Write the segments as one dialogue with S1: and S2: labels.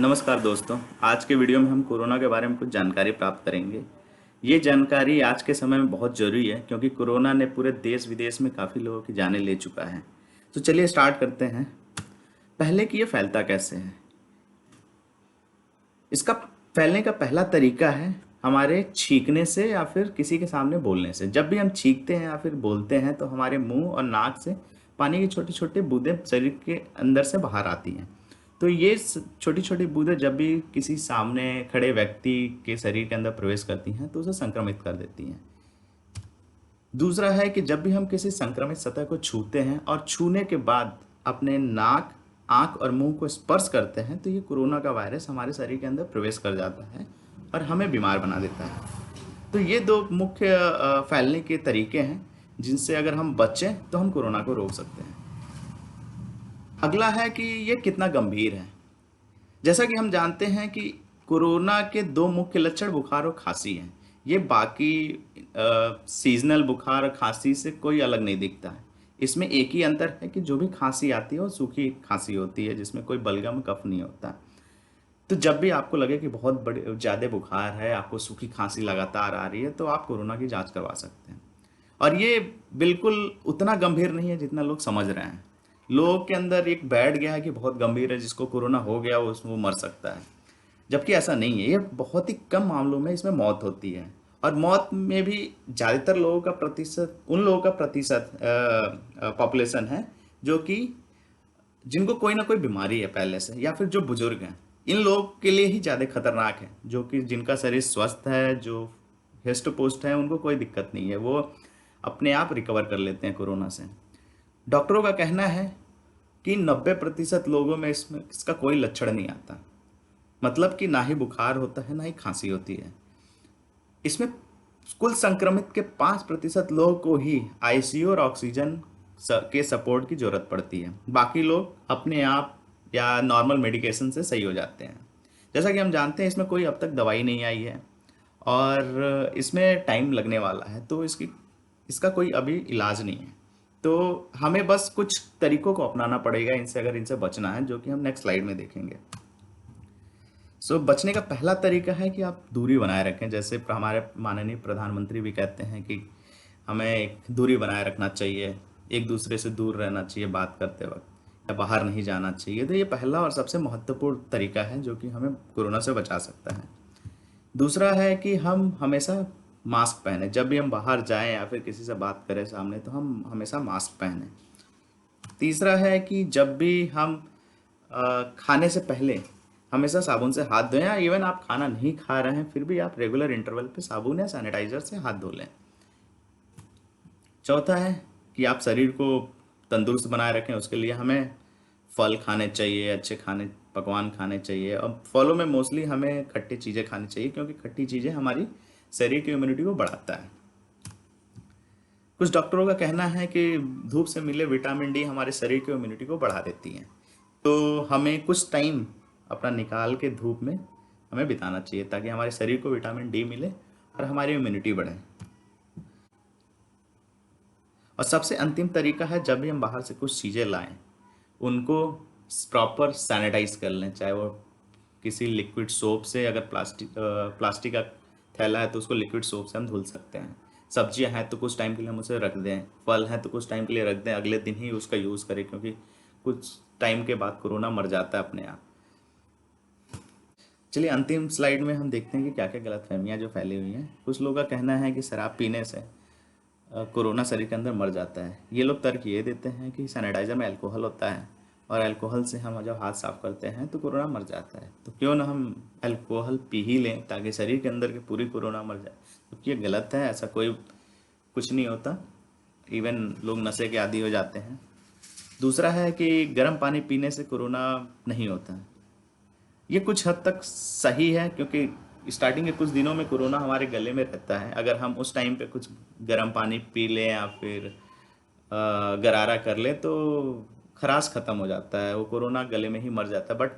S1: नमस्कार दोस्तों। आज के वीडियो में हम कोरोना के बारे में कुछ जानकारी प्राप्त करेंगे। ये जानकारी आज के समय में बहुत ज़रूरी है क्योंकि कोरोना ने पूरे देश विदेश में काफ़ी लोगों की जानें ले चुका है। तो चलिए स्टार्ट करते हैं। पहले कि ये फैलता कैसे है। इसका फैलने का पहला तरीका है हमारे छींकने से या फिर किसी के सामने बोलने से। जब भी हम छींकते हैं या फिर बोलते हैं तो हमारे मुंह और नाक से पानी की छोटी छोटी बूंदें शरीर के अंदर से बाहर आती हैं। तो ये छोटी छोटी बूंदें जब भी किसी सामने खड़े व्यक्ति के शरीर के अंदर प्रवेश करती हैं तो उसे संक्रमित कर देती हैं। दूसरा है कि जब भी हम किसी संक्रमित सतह को छूते हैं और छूने के बाद अपने नाक, आंख और मुंह को स्पर्श करते हैं तो ये कोरोना का वायरस हमारे शरीर के अंदर प्रवेश कर जाता है और हमें बीमार बना देता है। तो ये दो मुख्य फैलने के तरीके हैं जिनसे अगर हम बचें तो हम कोरोना को रोक सकते हैं। अगला है कि ये कितना गंभीर है। जैसा कि हम जानते हैं कि कोरोना के दो मुख्य लक्षण बुखार और खांसी हैं। ये बाकी सीजनल बुखार और खांसी से कोई अलग नहीं दिखता है। इसमें एक ही अंतर है कि जो भी खांसी आती है वो सूखी खांसी होती है जिसमें कोई बलगम कफ नहीं होता। तो जब भी आपको लगे कि बहुत बड़े ज़्यादा बुखार है, आपको सूखी खांसी लगातार आ रही है, तो आप कोरोना की जांच करवा सकते हैं। और ये बिल्कुल उतना गंभीर नहीं है जितना लोग समझ रहे हैं। लोगों के अंदर एक बैठ गया है कि बहुत गंभीर है, जिसको कोरोना हो गया वो मर सकता है। जबकि ऐसा नहीं है। ये बहुत ही कम मामलों में इसमें मौत होती है। और मौत में भी ज़्यादातर लोगों का प्रतिशत उन लोगों का प्रतिशत पॉपुलेशन है जो कि जिनको कोई ना कोई बीमारी है पहले से या फिर जो बुजुर्ग हैं। इन लोगों के लिए ही ज़्यादा खतरनाक है। जो कि जिनका शरीर स्वस्थ है, जो हिस्ट पुष्ट है, उनको कोई दिक्कत नहीं है, वो अपने आप रिकवर कर लेते हैं कोरोना से। डॉक्टरों का कहना है कि 90% लोगों में इसमें इसका कोई लक्षण नहीं आता। मतलब कि ना ही बुखार होता है ना ही खांसी होती है। इसमें कुल संक्रमित के 5% लोगों को ही आईसीयू और ऑक्सीजन के सपोर्ट की जरूरत पड़ती है। बाकी लोग अपने आप या नॉर्मल मेडिकेशन से सही हो जाते हैं। जैसा कि हम जानते हैं इसमें कोई अब तक दवाई नहीं आई है और इसमें टाइम लगने वाला है। तो इसका कोई अभी इलाज नहीं है। तो हमें बस कुछ तरीकों को अपनाना पड़ेगा इनसे, अगर इनसे बचना है, जो कि हम नेक्स्ट स्लाइड में देखेंगे। बचने का पहला तरीका है कि आप दूरी बनाए रखें। जैसे हमारे माननीय प्रधानमंत्री भी कहते हैं कि हमें एक दूरी बनाए रखना चाहिए, एक दूसरे से दूर रहना चाहिए बात करते वक्त, या बाहर नहीं जाना चाहिए। तो ये पहला और सबसे महत्वपूर्ण तरीका है जो कि हमें कोरोना से बचा सकता है। दूसरा है कि हम हमेशा मास्क पहने। जब भी हम बाहर जाएं या फिर किसी से बात करें सामने, तो हम हमेशा मास्क पहने। तीसरा है कि जब भी हम खाने से पहले हमेशा साबुन से हाथ धोएं, या इवन आप खाना नहीं खा रहे हैं फिर भी आप रेगुलर इंटरवल पे साबुन या सैनिटाइजर से हाथ धो लें। चौथा है कि आप शरीर को तंदुरुस्त बनाए रखें। उसके लिए हमें फल खाने चाहिए, अच्छे खाने पकवान खाने चाहिए। अब फलों में मोस्टली हमें खट्टी चीज़ें खानी चाहिए क्योंकि खट्टी चीज़ें हमारी शरीर की इम्यूनिटी को बढ़ाता है। कुछ डॉक्टरों का कहना है कि धूप से मिले विटामिन डी हमारे शरीर की इम्यूनिटी को बढ़ा देती हैं। तो हमें कुछ टाइम अपना निकाल के धूप में हमें बिताना चाहिए ताकि हमारे शरीर को विटामिन डी मिले और हमारी इम्यूनिटी बढ़े। और सबसे अंतिम तरीका है, जब भी हम बाहर से कुछ चीज़ें लाएं उनको प्रॉपर सैनिटाइज कर लें। चाहे वो किसी लिक्विड सोप से, अगर प्लास्टिक का थैला है तो उसको लिक्विड सोप से हम धुल सकते हैं। सब्जियां हैं तो कुछ टाइम के लिए हम उसे रख दें। फल हैं तो कुछ टाइम के लिए रख दें, अगले दिन ही उसका यूज़ करें क्योंकि कुछ टाइम के बाद कोरोना मर जाता है अपने आप। चलिए अंतिम स्लाइड में हम देखते हैं कि क्या क्या गलतफहमियां जो फैली हुई हैं। कुछ लोगों का कहना है कि शराब पीने से कोरोना शरीर के अंदर मर जाता है। ये लोग तर्क ये देते हैं कि सैनिटाइजर में अल्कोहल होता है और अल्कोहल से हम जब हाथ साफ करते हैं तो कोरोना मर जाता है। तो क्यों ना हम अल्कोहल पी ही लें ताकि शरीर के अंदर की पूरी कोरोना मर जाए। क्योंकि ये गलत है, ऐसा कोई कुछ नहीं होता। इवन लोग नशे के आदी हो जाते हैं। दूसरा है कि गर्म पानी पीने से कोरोना नहीं होता है। ये कुछ हद तक सही है क्योंकि स्टार्टिंग के कुछ दिनों में कोरोना हमारे गले में रहता है। अगर हम उस टाइम पे कुछ गर्म पानी पी लें या फिर गरारा कर लें तो खराश ख़त्म हो जाता है, वो कोरोना गले में ही मर जाता है। बट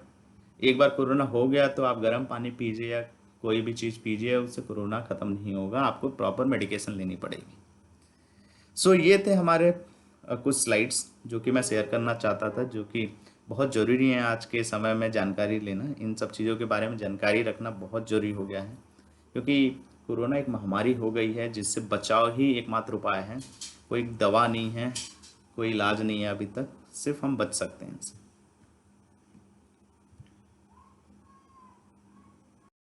S1: एक बार कोरोना हो गया तो आप गर्म पानी पीजिए या कोई भी चीज़ पीजिए, उससे कोरोना ख़त्म नहीं होगा, आपको प्रॉपर मेडिकेशन लेनी पड़ेगी। ये थे हमारे कुछ स्लाइड्स जो कि मैं शेयर करना चाहता था, जो कि बहुत ज़रूरी है आज के समय में जानकारी लेना, इन सब चीज़ों के बारे में जानकारी रखना बहुत ज़रूरी हो गया है, क्योंकि कोरोना एक महामारी हो गई है जिससे बचाव ही एकमात्र उपाय है। कोई दवा नहीं है, कोई इलाज नहीं है अभी तक, सिर्फ हम बच सकते हैं इससे।